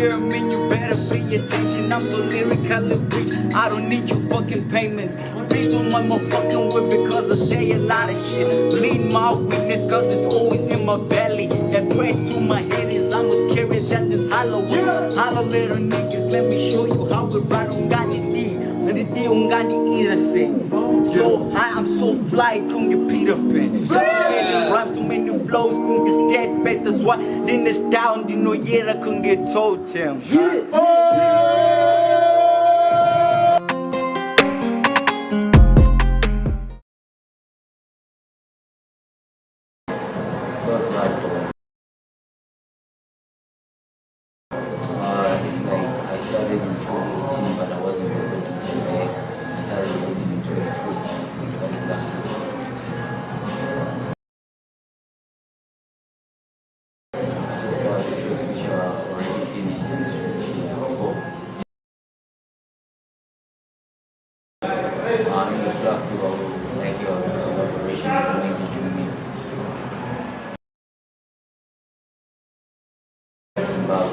here, man, you better pay attention. I'm so lyrically rich, I don't need your fucking payments. Bitch, don't mind my fucking whip because I say a lot of shit. Lead my weakness cause it's always in my belly. That threat to my head is I'm as scary than this Halloween. Hollow little niggas, let me show you how we ride on Gandhi. So high, I'm so fly, kung get Peter Pan. Too many rhymes, too many flows, kung get dead back. That's why din this down, din no yera kung get totem. It's like I started in 2018, but I wasn't really looking for that. I started looking in 2020, that is last year. So far, the tracks which are already finished in this week are 4. In the club, you will like your collaboration with Major Jumi. It's about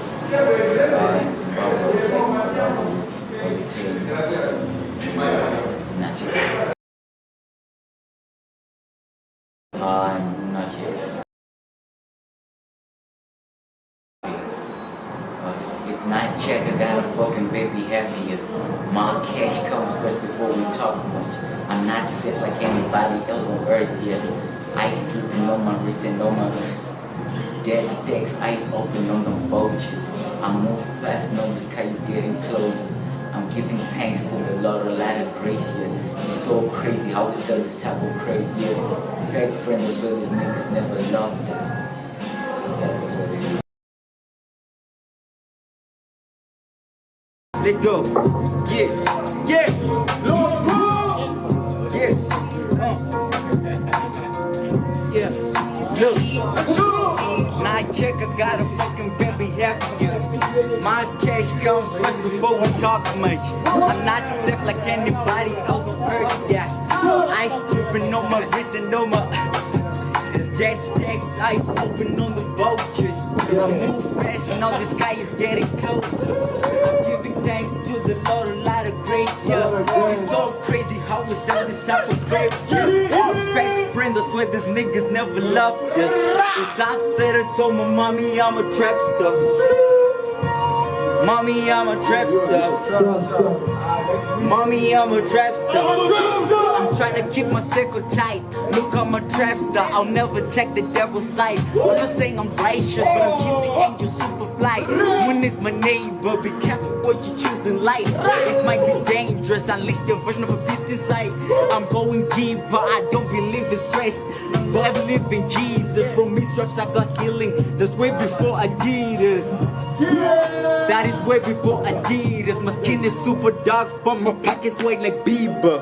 not yet. It's night check, I got a fucking baby heavier. My cash comes first before we talk much. I'm not sick like anybody else on earth yet. Ice dripping on my wrist and on my dead stacks, eyes open on the vultures. I move fast, know the sky is getting closer. I'm giving thanks to the Lord, a lot of grace here. It's so crazy how we sell this type of crate here. Fake friends as well as niggas never loved us. That was what it is. Let's go. Yeah. Yeah. Yeah. Look. Night check, I got a fucking baby happy. My cash comes first before we talk much. I'm not safe like anybody else on earth, yeah. Ice dripping on my wrist and on my dead stacks, eyes open on the vultures. I move fast, now the sky is getting closer. I'm giving thanks to the Lord, a lot of grace, yeah. It's so crazy how we sell this type of grape, yeah. Fake friends, I swear these niggas never loved us. It's upset, I told my mommy I'm a trap star. Mommy, I'm a trap star. Mommy, I'm a trap star. I'm trying to keep my circle tight. Look, I'm a trap star. I'll never take the devil's side. I'm not saying I'm righteous, but I'm kissing angels super fly. When it's my neighbor, be careful what you choose in life. It might be dangerous. Unleash the version of a beast inside. I'm going deeper. I don't believe in stress, but I believe in Jesus. From these straps, I got healing. That's way before Adidas. That is way before Adidas. My skin is super dark, but my pockets weight like Bieber.